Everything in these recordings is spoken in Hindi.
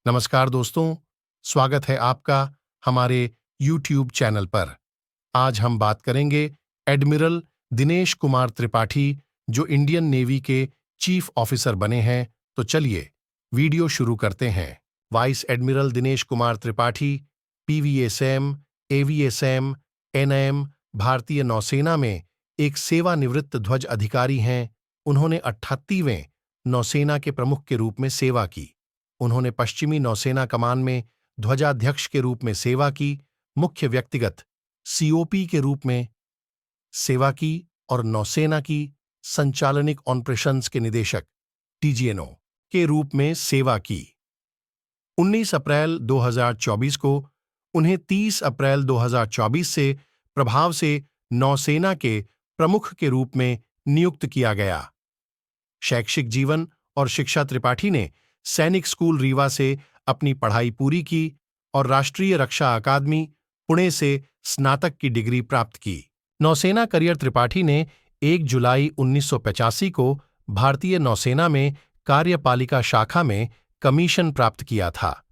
नमस्कार दोस्तों, स्वागत है आपका हमारे YouTube चैनल पर। आज हम बात करेंगे एडमिरल दिनेश कुमार त्रिपाठी, जो इंडियन नेवी के चीफ ऑफिसर बने हैं। तो चलिए वीडियो शुरू करते हैं। Vice admiral Dinesh Kumar Tripathi PVSM, AVSM, NM, भारतीय नौसेना में एक सेवानिवृत्त ध्वज अधिकारी हैं। उन्होंने 38वें नौसेना के प्रमुख के रूप में सेवा की। उन्होंने पश्चिमी नौसेना कमान में ध्वजाध्यक्ष के रूप में सेवा की, मुख्य व्यक्तिगत COP के रूप में सेवा की और नौसेना की संचालनिक ऑपरेशंस के निदेशक TGNO के रूप में सेवा की। 19 अप्रैल 2024 को उन्हें 30 अप्रैल 2024 से प्रभाव से नौसेना के प्रमुख के रूप में नियुक्त किया गया। शैक्षिक जीवन और शिक्षा त्रिपाठी ने सैनिक स्कूल रीवा से अपनी पढ़ाई पूरी की और राष्ट्रीय रक्षा अकादमी पुणे से स्नातक की डिग्री प्राप्त की। नौसेना करियर त्रिपाठी ने 1 जुलाई 1985 को भारतीय नौसेना में कार्यपालिका शाखा में कमीशन प्राप्त किया था।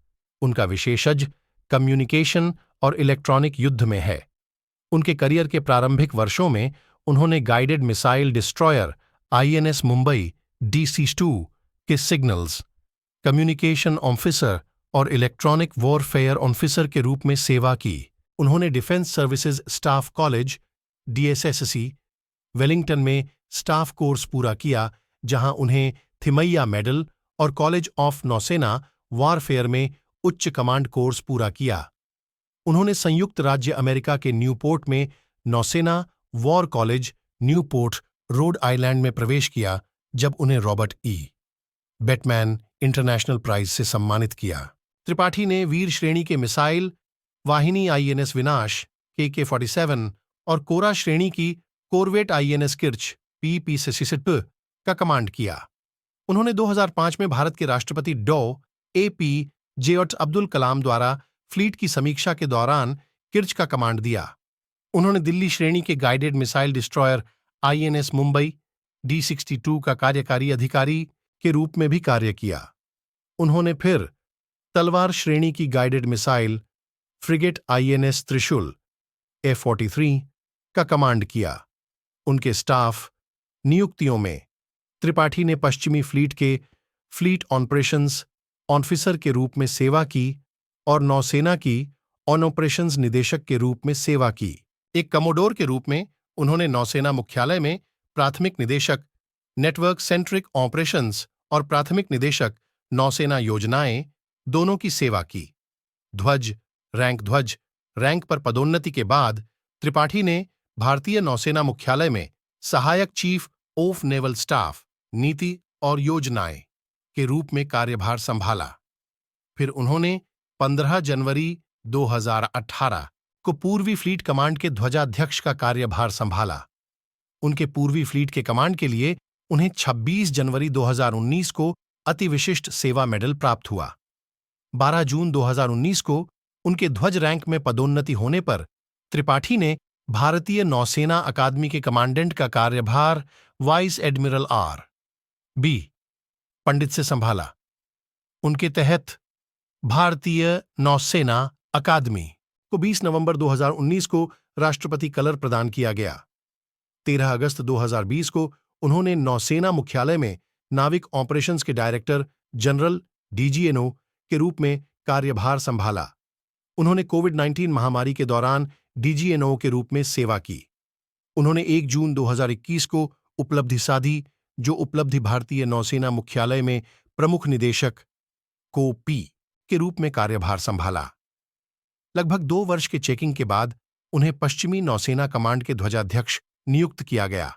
उनका विशेषज्ञ कम्युनिकेशन और इलेक्ट्रॉनिक युद्ध में है। उनके करियर के प्रारंभिक वर्षों में उन्होंने guided missile destroyer INS Mumbai DC-2 के सिग्नल्स कम्युनिकेशन ऑफिसर और इलेक्ट्रॉनिक वॉरफेयर ऑफिसर के रूप में सेवा की। उन्होंने defence services staff college DSSC Wellington में स्टाफ कोर्स पूरा किया, जहां उन्हें थिमैया मेडल और कॉलेज ऑफ नौसेना वॉरफेयर में उच्च कमांड कोर्स पूरा किया। उन्होंने संयुक्त राज्य अमेरिका के न्यूपोर्ट में नौसेना war college Newport Rhode Island में प्रवेश किया, जब उन्हें Robert E. Bateman international prize से सम्मानित किया। त्रिपाठी ने वीर श्रेणी के मिसाइल वाहिनी INS विनाश KK-47 और कोरा श्रेणी की कोरवेट INS किर्च PP-66 का कमांड किया। उन्होंने 2005 में भारत के राष्ट्रपति APJ अब्दुल कलाम द्वारा फ्लीट की समीक्षा के दौरान किर्च का कमांड दिया। उन्होंने दिल्ली श्रेणी के guided missile destroyer INS Mumbai D-62 का कार्यकारी अधिकारी के रूप में भी कार्य किया। उन्होंने फिर तलवार श्रेणी की गाइडेड मिसाइल फ्रिगेट INS त्रिशूल F-43 का कमांड किया। उनके स्टाफ नियुक्तियों में त्रिपाठी ने पश्चिमी फ्लीट के फ्लीट ऑपरेशंस ऑफिसर के रूप में सेवा की और नौसेना की ऑन ऑपरेशंस निदेशक के रूप में सेवा की। एक कमोडोर के रूप में उन्होंने नौसेना मुख्यालय में प्राथमिक निदेशक नेटवर्क सेंट्रिक ऑपरेशंस और प्राथमिक निदेशक नौसेना योजनाएं दोनों की सेवा की। ध्वज रैंक पर पदोन्नति के बाद त्रिपाठी ने भारतीय नौसेना मुख्यालय में सहायक चीफ ऑफ नेवल स्टाफ नीति और योजनाएं के रूप में कार्यभार संभाला। फिर उन्होंने 15 जनवरी 2018 को पूर्वी फ्लीट कमांड के ध्वजाध्यक्ष का कार्यभार संभाला। उनके पूर्वी फ्लीट के कमांड के लिए उन्हें 26 जनवरी 2019 को अति विशिष्ट सेवा मेडल प्राप्त हुआ। 12 जून 2019 को उनके ध्वज रैंक में पदोन्नति होने पर त्रिपाठी ने भारतीय नौसेना अकादमी के कमांडेंट का कार्यभार वाइस एडमिरल R.B. पंडित से संभाला। उनके तहत भारतीय नौसेना अकादमी को 20 नवंबर 2019 को राष्ट्रपति कलर प्रदान किया गया। 13 अगस्त 2020 को उन्होंने नौसेना मुख्यालय में नाविक ऑपरेशंस के डायरेक्टर जनरल DGNO के रूप में कार्यभार संभाला। उन्होंने कोविड-19 महामारी के दौरान DGNO के रूप में सेवा की। उन्होंने 1 जून 2021 को उपलब्धि साधी, जो उपलब्धि भारतीय नौसेना मुख्यालय में प्रमुख निदेशक COP के रूप में कार्यभार संभाला। लगभग 2 वर्ष के चेकिंग के बाद उन्हें पश्चिमी नौसेना कमांड के ध्वजाध्यक्ष नियुक्त किया गया।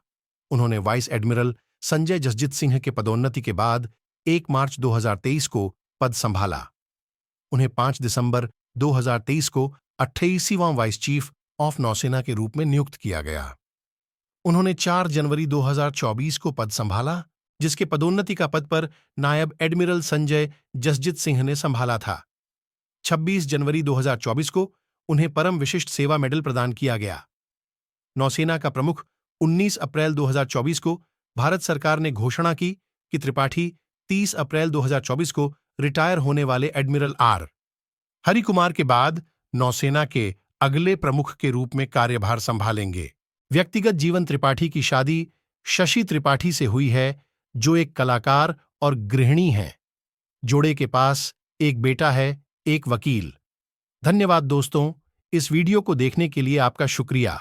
उन्होंने वाइस एडमिरल संजय जसजीत सिंह के पदोन्नति के बाद 1 मार्च 2023 को पद संभाला। उन्हें 5 दिसंबर 2023 को 28वां वाइस चीफ ऑफ नौसेना के रूप में नियुक्त किया गया। उन्होंने 4 जनवरी 2024 को पद संभाला, जिसके पदोन्नति का पद पर नायब एडमिरल संजय जसजीत सिंह ने संभाला था। 26 जनवरी 2024 को उन्हें परम विशिष्ट सेवा मेडल प्रदान किया गया। नौसेना का प्रमुख 19 अप्रैल 2024 को भारत सरकार ने घोषणा की कि त्रिपाठी 30 अप्रैल 2024 को रिटायर होने वाले एडमिरल आर हरि कुमार के बाद नौसेना के अगले प्रमुख के रूप में कार्यभार संभालेंगे। व्यक्तिगत जीवन त्रिपाठी की शादी शशि त्रिपाठी से हुई है, जो एक कलाकार और गृहिणी हैं। जोड़े के पास एक बेटा है, एक वकील। धन्यवाद दोस्तों, इस वीडियो को देखने के लिए आपका शुक्रिया।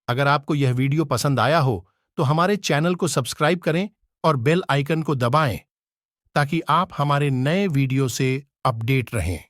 अगर आपको यह वीडियो पसंद आया हो तो हमारे चैनल को सब्सक्राइब करें और बेल आइकन को दबाएं ताकि आप हमारे नए वीडियो से अपडेट रहें।